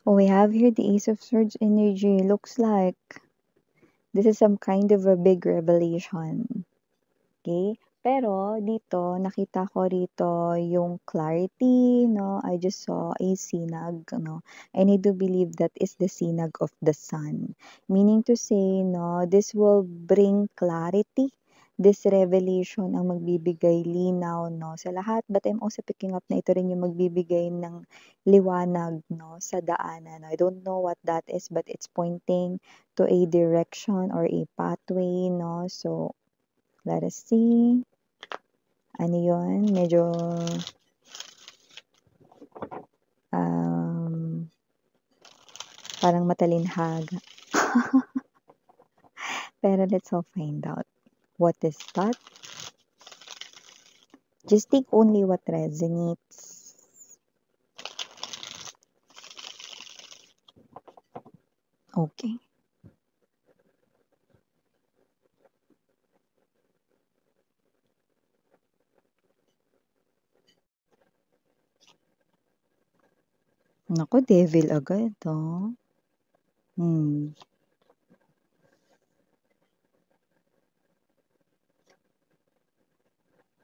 Oh, we have here the Ace of Swords energy. Looks like this is some kind of a big revelation. Okay? Pero dito, nakita ko rito yung clarity, no? I just saw a sinag, no? And I do believe that is the sinag of the sun. Meaning to say, no, this will bring clarity. This revelation ang magbibigay linaw, no, sa lahat. But I'm also picking up na ito rin yung magbibigay ng liwanag, no, sa daanan. I don't know what that is, but it's pointing to a direction or a pathway, no? So, let us see. Ano yun? Medyo um, parang matalinhaga. Pero let's all find out. What is that? Just take only what resonates. Okay. Naku, devil agad, oh. Hmm.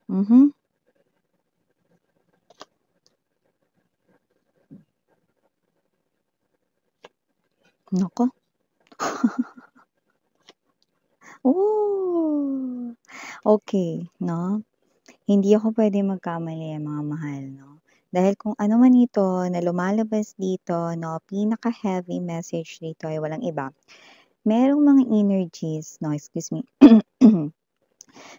Mhm. Naku. Oh! Okay, no? Hindi ako pwede magkamali, mga mahal, no? Dahil kung ano man ito na lumalabas dito, no, pinaka-heavy message dito ay walang iba. Merong mga energies, no, excuse me.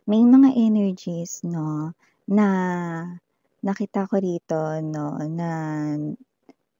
May mga energies, no, na nakita ko rito, no, na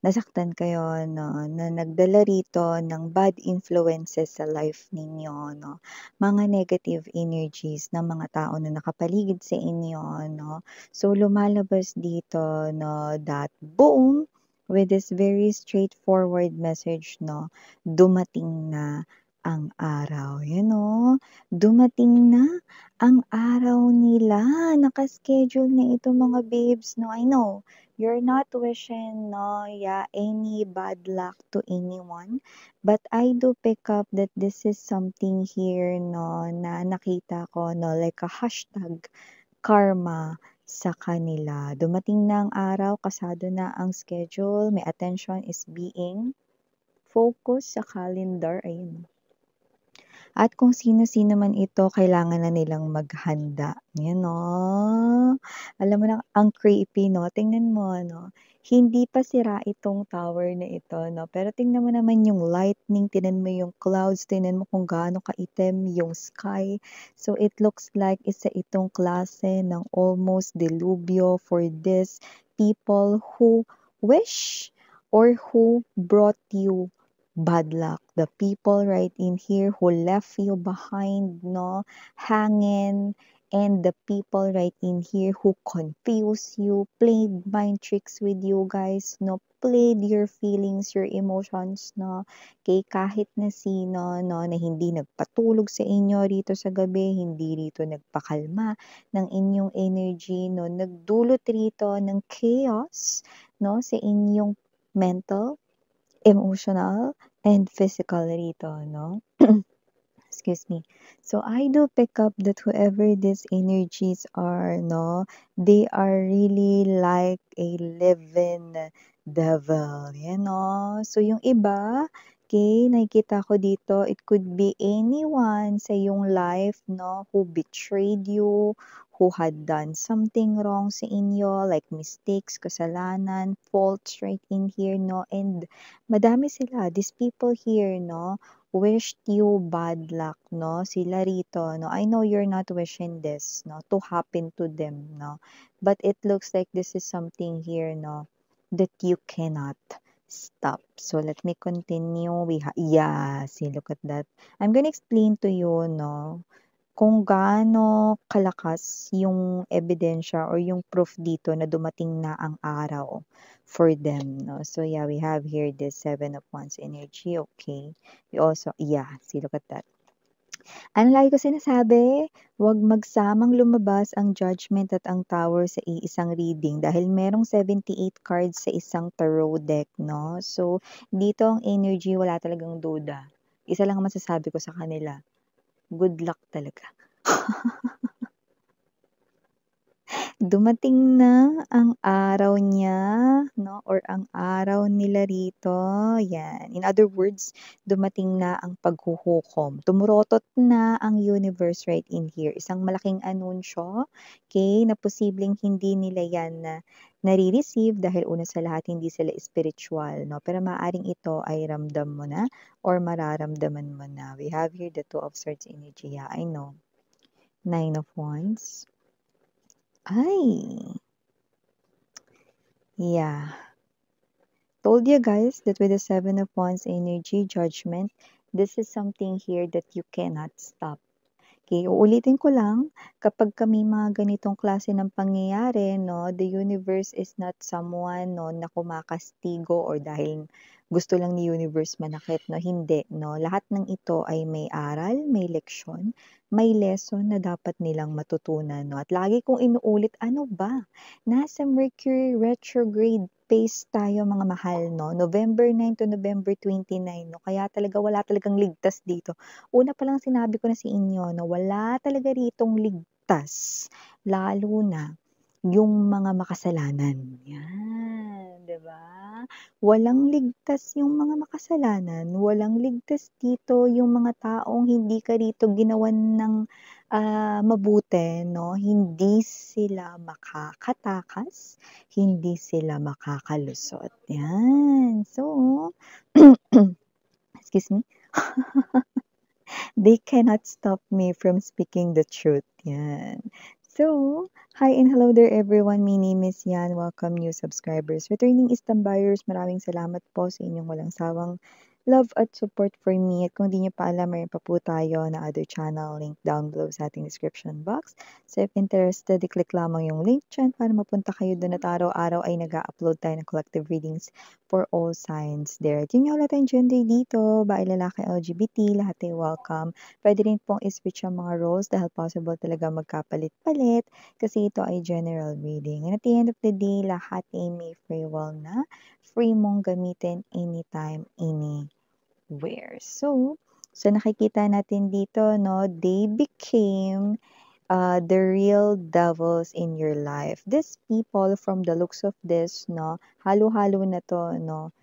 nasaktan kayo, no, na nagdala rito ng bad influences sa life ninyo, no. Mga negative energies ng mga tao na nakapaligid sa inyo, no. So, lumalabas dito, no, that boom, with this very straightforward message, no, dumating na ang araw. You know, dumating na ang araw nila. Nakaschedule na ito mga babes, no. I know, you're not wishing, no, yeah, any bad luck to anyone. But I do pick up that this is something here, no, na nakita ko, no, like a hashtag karma sa kanila. Dumating na ang araw, kasado na ang schedule, may attention is being focused sa calendar. Ayun. At kung sino-sino man ito, kailangan na nilang maghanda. Yan, no? Alam mo na, ang creepy, no? Tingnan mo, no? Hindi pa sira itong tower na ito, no? Pero tingnan mo naman yung lightning, tingnan mo yung clouds, tingnan mo kung gaano kaitim yung sky. So, it looks like isa itong klase ng almost delubyo for this people who wish or who brought you bad luck. The people right in here who left you behind, no, hanging, and the people right in here who confuse you, played mind tricks with you guys, no, played your feelings, your emotions, no, kay kahit na sino, no, na hindi nagpatulog sa inyo rito sa gabi, hindi rito nagpakalma ng inyong energy, no, nagdulot rito ng chaos, no, sa inyong mental, emotional, and physical rito, no? Excuse me. So I do pick up that whoever these energies are, no, they are really like a living devil, you know? So yung iba, okay, nakikita ko dito, it could be anyone sa yung life, no, who betrayed you, who had done something wrong sa inyo, like mistakes, kasalanan, faults right in here, no? And madami sila, these people here, no, wished you bad luck, no? Sila rito, no? I know you're not wishing this, no, to happen to them, no? But it looks like this is something here, no, that you cannot stop. So let me continue. Yeah, see, look at that. I'm gonna explain to you, no, kung gaano kalakas yung ebidensya or yung proof dito na dumating na ang araw for them, no? So yeah, we have here this Seven of Wands energy, okay? We also, yeah, see, look at that. Ano lagi ko sinasabi, huwag magsamang lumabas ang Judgment at ang Tower sa iisang reading dahil merong 78 cards sa isang tarot deck, 'no? So, dito ang energy wala talagang duda. Isa lang ang masasabi ko sa kanila, good luck talaga. Dumating na ang araw niya, 'no, or ang araw nila rito, 'yan. In other words, dumating na ang paghuhukom. Tumurotot na ang universe right in here. Isang malaking anunsyo, okay, na posibleng hindi nila 'yan na nare-receive dahil una sa lahat hindi sila spiritual, 'no, pero maaaring ito ay ramdam mo na or mararamdaman mo na. We have here the Two of Swords energy, yeah, I know. Nine of Wands. Ay, yeah. Told you guys that with the Seven of Wands energy, judgment, this is something here that you cannot stop. Okay, uulitin ko lang, kapag kami mga ganitong klase ng pangyayari, no, the universe is not someone, no, na kumakastigo or dahil gusto lang ni universe manakit, no, hindi, no. Lahat ng ito ay may aral, may leksyon, may lesson na dapat nilang matutunan, no. At lagi kong inuulit, ano ba? Nasa Mercury retrograde phase tayo mga mahal, no. November 9 to November 29, no. Kaya talaga wala talagang ligtas dito. Una pa lang sinabi ko na sa inyo na wala talaga ritong ligtas, lalo na yung mga makasalanan. Yan, 'di ba? Walang ligtas yung mga makasalanan, walang ligtas dito yung mga taong hindi ka rito ginawan ng, mabuti 'no, hindi sila makakatakas, hindi sila makakalusot, yan. So, excuse me. They cannot stop me from speaking the truth. Yan. So, hi and hello there everyone. My name is Yan. Welcome new subscribers. Returning Istam buyers, maraming salamat po sa inyong walang sawang love at support for me. At kung di niyo pa alam, mayroon pa po tayo na other channel link down below sa ating description box. So if interested, i-click lamang yung link dyan para mapunta kayo doon at araw-araw ay nag-upload tayo ng collective readings for all signs there. At yun nga wala tayong gender dito, babae, lalaki, LGBT, lahat ay welcome. Pwede rin pong i-switch ang mga roles dahil possible talaga magkapalit-palit kasi ito ay general reading. And at the end of the day, lahat ay may free will na free mong gamitin anytime, anywhere. So nakikita natin dito, no, they became the real devils in your life. These people, from the looks of this, no, halo-halo na to, no,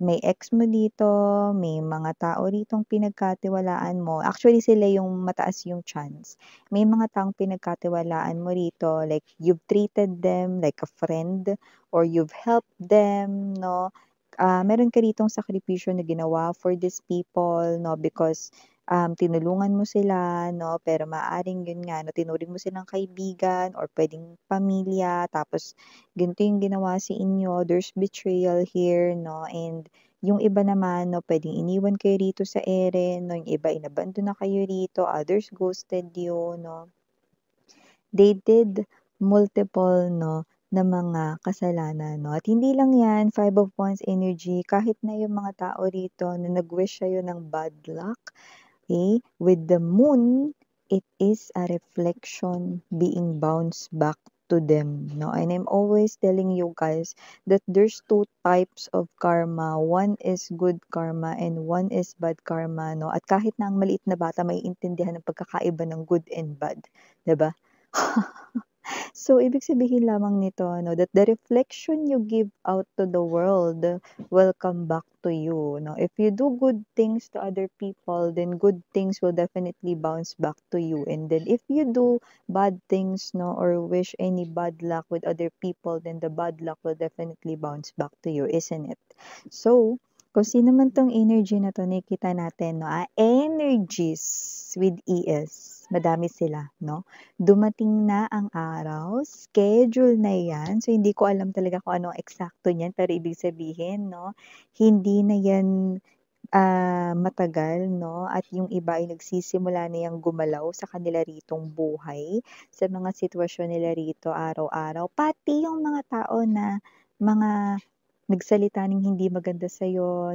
may ex mo dito, may mga tao ditong pinagkatiwalaan mo. Actually, sila yung mataas yung chance. May mga taong pinagkatiwalaan mo rito, like you've treated them like a friend or you've helped them, no? Meron ka ditong sakripisyo na ginawa for these people, no? Because tinulungan mo sila, no? Pero maaaring yun nga, no, tinuring mo silang kaibigan or pwedeng pamilya, tapos ganito yung ginawa sa inyo, there's betrayal here, no? And yung iba naman, no, pwedeng iniwan kayo rito sa ere, no? Yung iba, inabandon na kayo rito, others ghosted you, no? They did multiple, no, na mga kasalanan, no? At hindi lang yan, Five of Wands energy, kahit na yung mga tao rito na nag-wish sa'yo ng bad luck, okay? With the moon, it is a reflection being bounced back to them, no? And I'm always telling you guys that there's two types of karma. One is good karma and one is bad karma, no? At kahit na ang maliit na bata may intindihan ng pagkakaiba ng good and bad, 'di ba? So, ibig sabihin lamang nito, no, that the reflection you give out to the world will come back to you. No? If you do good things to other people, then good things will definitely bounce back to you. And then if you do bad things, no, or wish any bad luck with other people, then the bad luck will definitely bounce back to you, isn't it? So, kung sino man tong energy na to, nakikita natin, no, energies with ES. Madami sila, no? Dumating na ang araw, schedule na 'yan. So, hindi ko alam talaga kung ano ang eksakto niyan, pero ibig sabihin 'no, hindi na 'yan, matagal 'no, at yung iba ay nagsisimula na 'yang gumalaw sa kanila ritong buhay, sa mga sitwasyon nila rito araw-araw. Pati yung mga tao na mga nagsalita ng hindi maganda sa'yo,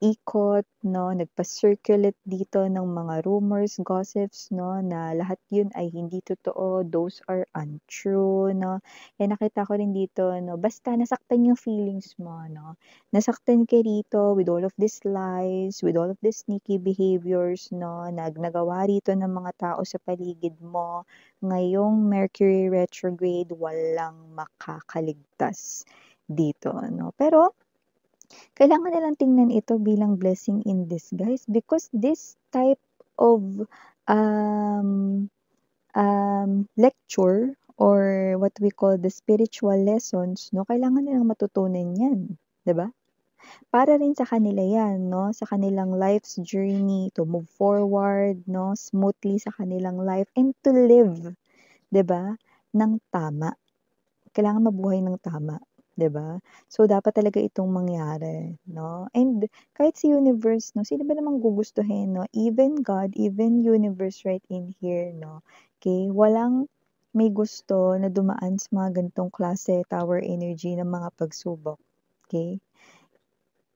nag-ikot, no, nagpa-circulate dito ng mga rumors, gossips, no, na lahat yun ay hindi totoo, those are untrue, no. Eh, nakita ko rin dito, no, basta nasaktan yung feelings mo, no. Nasaktan ka rito with all of these lies, with all of these sneaky behaviors, no, nagawa rito ng mga tao sa paligid mo. Ngayong Mercury retrograde, walang makakaligtas dito, no. Pero kailangan nilang tingnan ito bilang blessing in disguise because this type of um, lecture or what we call the spiritual lessons, no, kailangan nilang matutunan yan, 'di ba? Para rin sa kanila yan, no, sa kanilang life's journey to move forward, no, smoothly sa kanilang life and to live, 'di ba, ng tama. Kailangan mabuhay ng tama, 'di ba? So, dapat talaga itong mangyari, 'no? And kahit sa universe, 'no, sino ba namang gugustuhin, 'no? Even God, even universe right in here, 'no? Okay, walang may gusto na dumaan sa mga ganitong klase tower energy ng mga pagsubok, okay?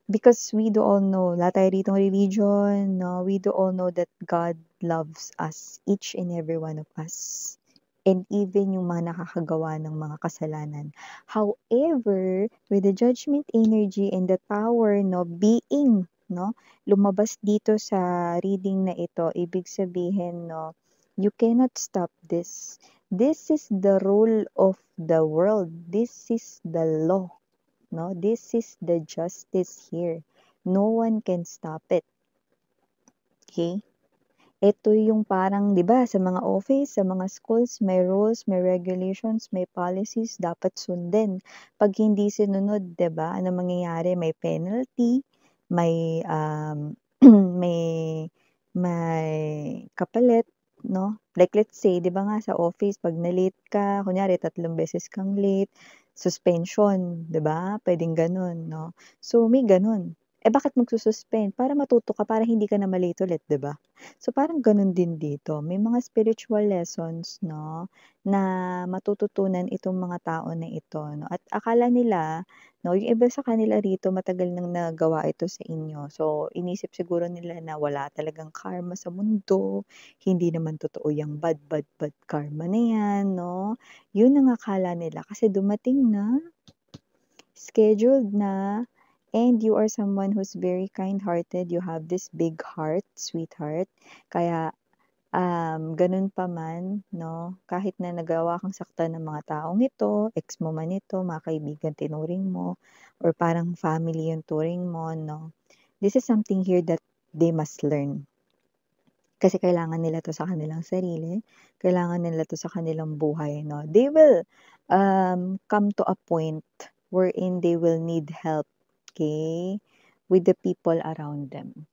Because we do all know, lahat tayo ditong religion, no? We do all know that God loves us, each and every one of us. And even yung mga nakakagawa ng mga kasalanan. However, with the judgment energy and the tower, no, being, no, lumabas dito sa reading na ito, ibig sabihin, no, you cannot stop this. This is the rule of the world. This is the law. No, this is the justice here. No one can stop it. Okay? Ito yung parang, 'di ba, sa mga office, sa mga schools, may rules, may regulations, may policies dapat sundin. Pag hindi sinunod, 'di ba, ano mangyayari? May penalty, may may may kapalit, no? Like let's say, 'di ba nga sa office pag na-late ka, kunyari 3 beses kang late, suspension, 'di ba? Pwedeng gano'n, no? So may gano'n. Eh bakit magsususpend? Para matuto ka, para hindi ka na ma-late ulit, 'di ba? So, parang gano'n din dito. May mga spiritual lessons, 'no, na matututunan itong mga tao na ito, 'no, at akala nila, 'no, yung iba sa kanila rito matagal nang nagawa ito sa inyo. So, inisip siguro nila na wala talagang karma sa mundo, hindi naman totoo yang bad, bad, bad karma na 'yan, 'no. Yun ang akala nila kasi dumating na, scheduled na, and you are someone who's very kind-hearted, you have this big heart, sweetheart. Kaya, ganun pa man, 'no, kahit na nagawa kang saktan ng mga taong ito, ex mo man ito, mga kaibigan tinuring mo, or parang family yung turing mo, 'no, this is something here that they must learn. Kasi kailangan nila 'to sa kanilang sarili, kailangan nila 'to sa kanilang buhay, 'no. They will, come to a point wherein they will need help, okay, with the people around them.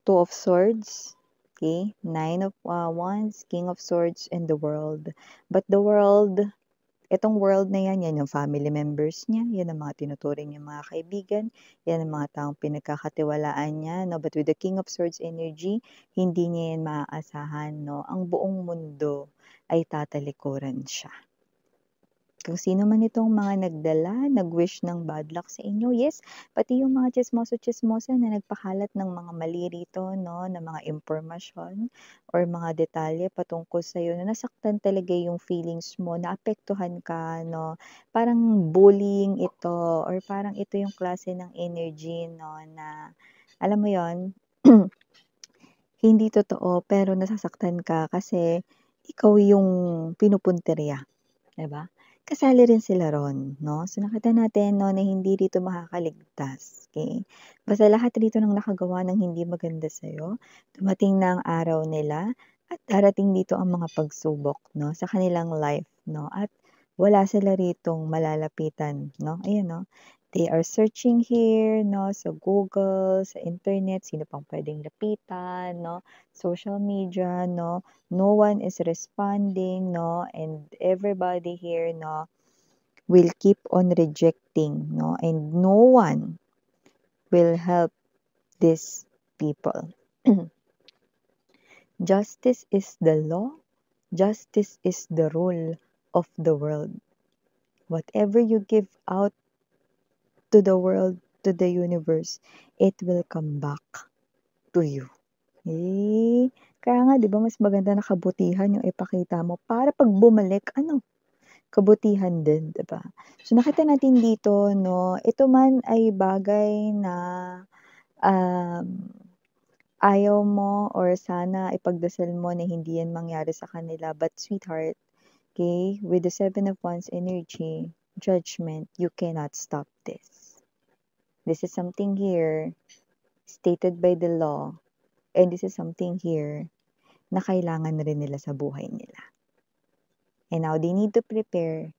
Two of Swords, okay, Nine of Wands, King of Swords, and the World. But the world, itong world na yan, yan yung family members niya, yan ang mga tinuturing niyang mga kaibigan, yan ang mga taong pinagkakatiwalaan niya, no? But with the King of Swords energy, hindi niya yan maaasahan, no? Ang buong mundo ay tatalikuran siya. Kung sino man itong mga nagdala, nag-wish ng bad luck sa inyo, yes, pati yung mga tsismoso-tsismosa na nagpakalat ng mga mali rito, no, na mga impormasyon or mga detalye patungkol sa'yo na nasaktan talaga yung feelings mo, naapektuhan ka, no, parang bullying ito or parang ito yung klase ng energy, no, na, alam mo yon hindi totoo pero nasasaktan ka kasi ikaw yung pinupuntirya. 'Di ba? Kasali rin sila ron, 'no? So, nakita natin 'no, na hindi dito makakaligtas, okey? Basta lahat dito ng nakagawa ng hindi maganda sa'yo, dumating na ang araw nila at darating dito ang mga pagsubok 'no, sa kanilang life 'no, at wala sila ritong malalapitan 'no, ayan 'no. They are searching here 'no, sa Google, sa internet, sino pang puwedeng lapitan 'no, social media 'no. No one is responding, no, and everybody here, no, will keep on rejecting, no, and no one will help these people. Justice is the law, justice is the rule of the world. Whatever you give out to the world, to the universe, it will come back to you. Eh, kaya nga 'di ba mas maganda na kabutihan yung ipakita mo para 'pag bumalik ano, kabutihan din, 'di ba? So nakita natin dito 'no, ito man ay bagay na, um, ayaw mo or sana ipagdasal mo na hindi yan mangyari sa kanila. But sweetheart, okay, with the Seven of Wands energy, judgment, you cannot stop this. This is something here stated by the law, and this is something here na kailangan rin nila sa buhay nila. And now they need to prepare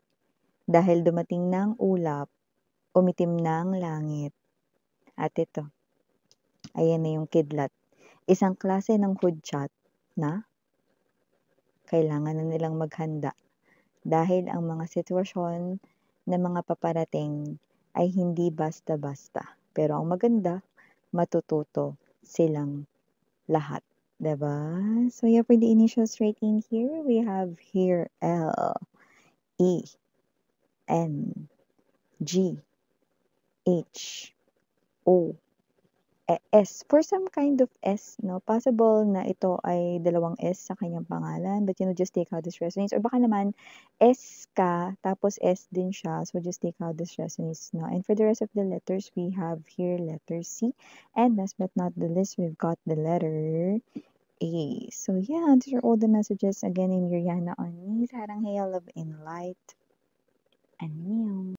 dahil dumating na ang ulap, umitim na ang langit. At ito, ayan na yung kidlat. Isang klase ng hudyat na kailangan na nilang maghanda dahil ang mga sitwasyon na mga paparating ay hindi basta-basta. Pero ang maganda, matututo silang lahat. Diba? So yeah, for the initials right in here, we have here L, E, N, G, H, O, S. For some kind of S, no? Possible na ito ay dalawang S sa kanyang pangalan, but just take how this resonates. Or baka naman S ka, tapos S din siya. So just take how this resonates, no? And for the rest of the letters, we have here letter C. And last but not the least, we've got the letter A. So yeah, these are all the messages again in your Yana on me. Sarang Hail, Love and Light. And meow.